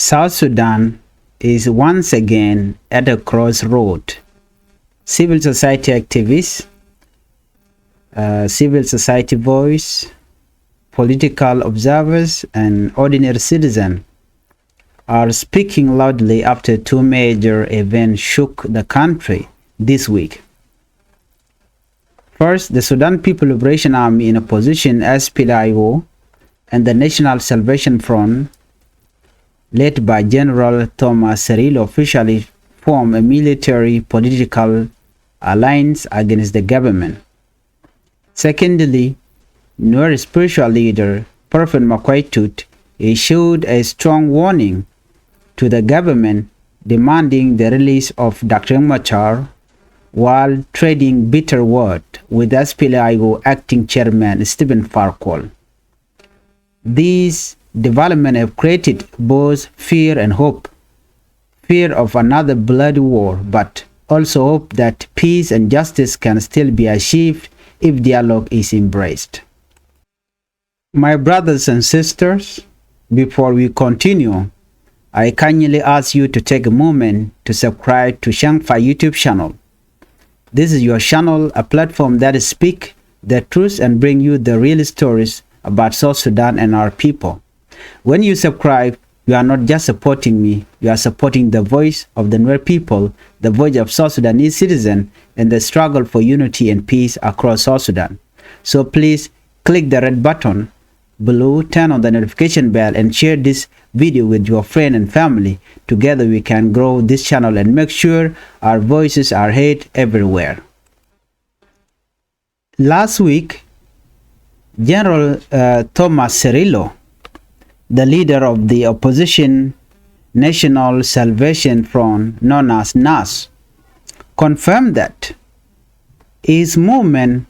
South Sudan is once again at a crossroad. Civil society activists, civil society voice, political observers, and ordinary citizens are speaking loudly after two major events shook the country this week. First, the Sudan People Liberation Army in opposition SPLIO and the National Salvation Front, led by General Thomas Cirillo, officially formed a military political alliance against the government. Secondly, Nuer spiritual leader Prophet Makuach issued a strong warning to the government, demanding the release of Dr. Machar while trading bitter word with SPLIO acting chairman Stephen Farquhar. These developments have created both fear and hope. Fear of another bloody war, but also hope that peace and justice can still be achieved if dialogue is embraced. My brothers and sisters, before we continue, I kindly ask you to take a moment to subscribe to Changfied YouTube channel. This is your channel, a platform that speaks the truth and bring you the real stories about South Sudan and our people. When you subscribe, you are not just supporting me, you are supporting the voice of the Nuer people, the voice of South Sudanese citizens, and the struggle for unity and peace across South Sudan. So please click the red button below, turn on the notification bell, and share this video with your friend and family. Together we can grow this channel and make sure our voices are heard everywhere. Last week, General Thomas Cirillo, the leader of the opposition National Salvation Front, known as NAS, confirmed that his movement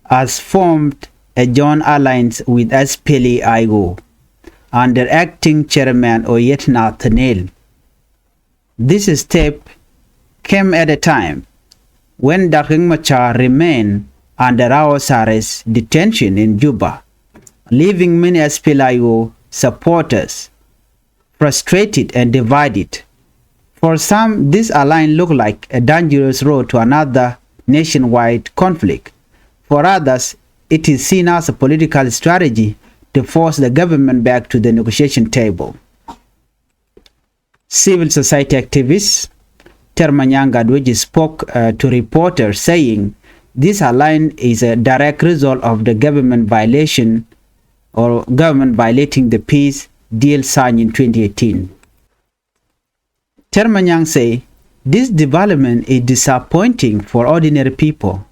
has formed a joint alliance with SPLIO under acting chairman Oyet Nathaniel. This step came at a time when Dr. Machar remained under house arrest detention in Juba, leaving many SPLIO supporters frustrated and divided. For some, this alliance looked like a dangerous road to another nationwide conflict. For others, it is seen as a political strategy to force the government back to the negotiation table. Civil society activist Termanyang Gadweji spoke to reporters saying this alliance is a direct result of the government violating the peace deal signed in 2018. Termanyang say this development is disappointing for ordinary people.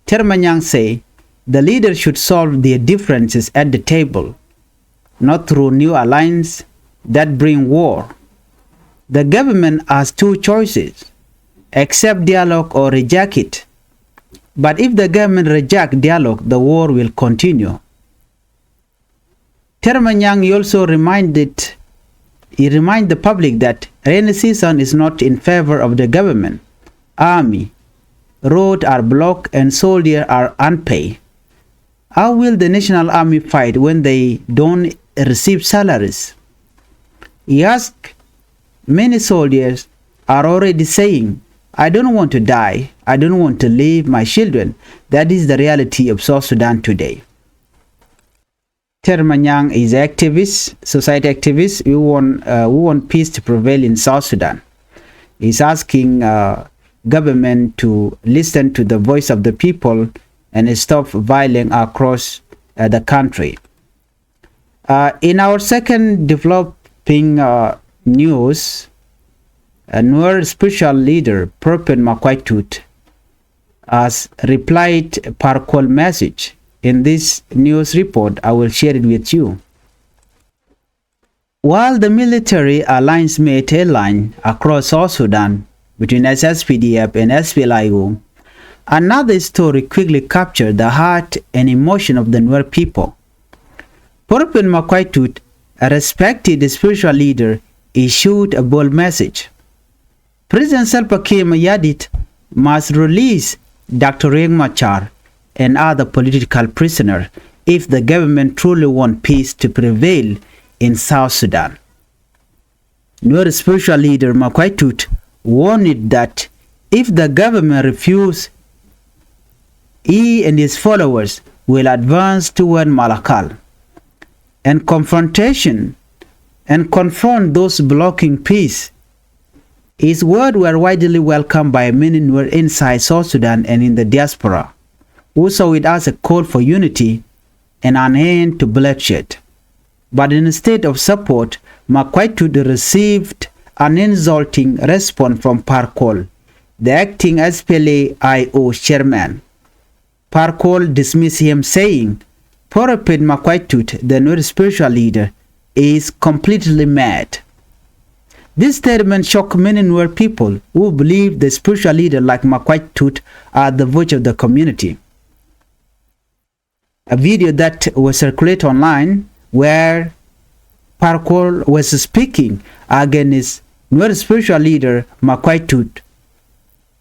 Termanyang say the leaders should solve their differences at the table, not through new alliances that bring war. The government has two choices: accept dialogue or reject it. But if the government rejects dialogue, the war will continue. Termanyang also reminded the public that rainy season is not in favor of the government. Army, roads are blocked and soldiers are unpaid. How will the national army fight when they don't receive salaries? He asked, many soldiers are already saying, I don't want to die, I don't want to leave my children. That is the reality of South Sudan today. Termanyang is an activist, society activist who want peace to prevail in South Sudan. He's asking government to listen to the voice of the people and stop violence across the country. In our second developing news, a Nuer spiritual leader, Prophet Makuach, has replied per call message. In this news report, I will share it with you. While the military alliance made headlines across South Sudan between SSPDF and SPLIO, another story quickly captured the heart and emotion of the Nuer people. Prophet Makuach, a respected spiritual leader, issued a bold message. President Salva Kiir Mayardit must release Dr. Machar and other political prisoners if the government truly wants peace to prevail in South Sudan. Nuer spiritual leader Makuach warned that if the government refuses, he and his followers will advance toward Malakal and confrontation and confront those blocking peace. His words were widely welcomed by many Nuer inside South Sudan and in the diaspora, who saw it as a call for unity and an end to bloodshed. But instead of support, Makuach received an insulting response from Kuol, the acting SPLA-IO chairman. Kuol dismissed him, saying, Prophet Makuach, the Nuer spiritual leader, is completely mad. This statement shocked many Nuer people who believe the spiritual leader like Makuach are the voice of the community. A video that was circulated online where Kuol was speaking against Nuer spiritual leader Makuach.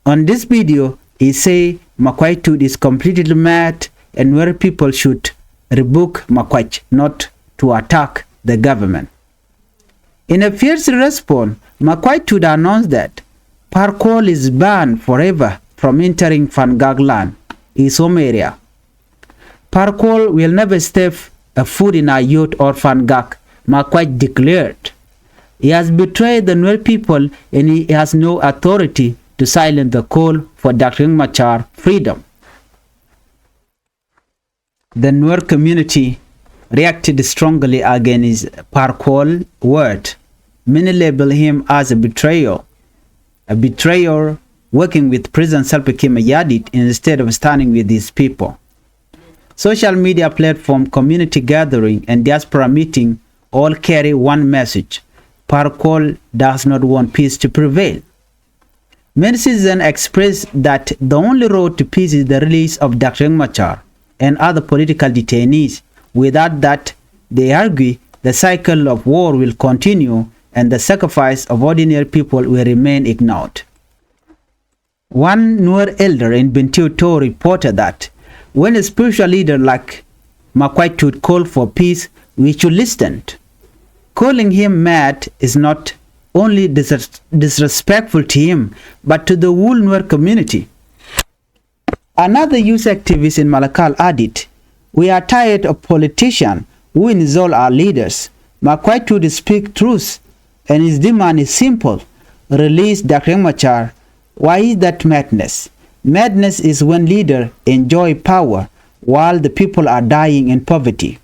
On this video, he say Makuach is completely mad and Nuer people should rebuke Makuach, not to attack the government. In a fierce response, Makuach announced that Kuol is banned forever from entering Fangag land, his home area. Kuol will never step a foot in Ayut or Fangag, Makuach declared. He has betrayed the Nuer people and he has no authority to silence the call for Dr. Machar freedom. The Nuer community reacted strongly against Kuol's word. Many label him as a betrayer working with President Salva Kiir Mayardit instead of standing with his people. Social media platform, community gathering, and diaspora meeting all carry one message: Kuol does not want peace to prevail. Many citizens expressed that the only road to peace is the release of Dr. Machar and other political detainees. Without that, they argue, the cycle of war will continue and the sacrifice of ordinary people will remain ignored. One Nuer elder in Bentiu reported that when a spiritual leader like Makuach call for peace, we should listen. Calling him mad is not only disrespectful to him, but to the whole Nuer community. Another youth activist in Malakal added, we are tired of politicians who insult our leaders. Makuach speak truth, and his demand is simple: release Dr. Machar. Why is that madness? Madness is when leaders enjoy power while the people are dying in poverty.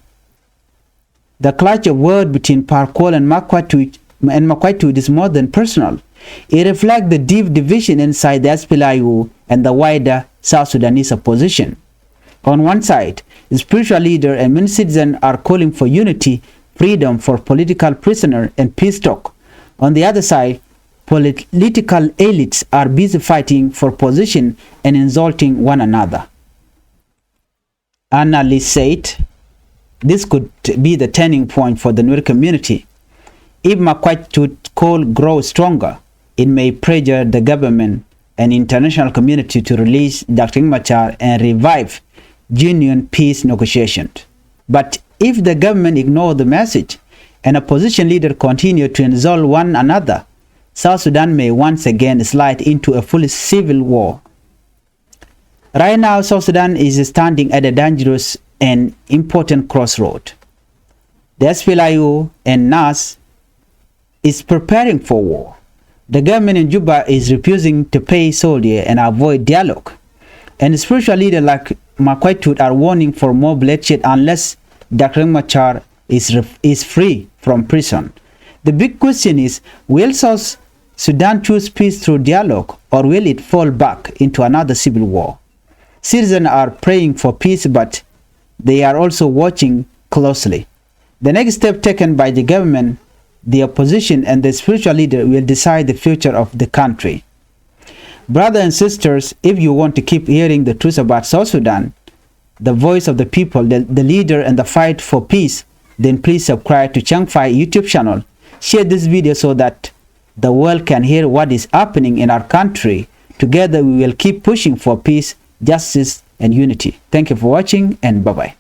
The clash of words between Kuol and Makuach is more than personal. It reflects the deep division inside the SPLA-IO and the wider South Sudanese opposition. On one side, the spiritual leader and many citizens are calling for unity, freedom for political prisoners, and peace talk. On the other side, political elites are busy fighting for position and insulting one another. Analysts said this could be the turning point for the Nuer community. If Makuach call grows stronger, it may pressure the government and international community to release Dr. Machar and revive genuine peace negotiations. But if the government ignores the message and opposition leaders continue to insult one another, South Sudan may once again slide into a full civil war. Right now, South Sudan is standing at a dangerous and important crossroad. The SPLA-IO and NAS is preparing for war. The government in Juba is refusing to pay soldiers and avoid dialogue. And spiritual leaders like Makuach are warning for more bloodshed unless Dr. Machar is free from prison. The big question is, will South Sudan choose peace through dialogue, or will it fall back into another civil war? Citizens are praying for peace, but they are also watching closely. The next step taken by the government, the opposition, and the spiritual leader will decide the future of the country. Brothers and sisters, if you want to keep hearing the truth about South Sudan, the voice of the people, the leader, and the fight for peace, then please subscribe to Changfied YouTube channel. Share this video so that the world can hear what is happening in our country. Together we will keep pushing for peace, justice, and unity. Thank you for watching, and bye-bye.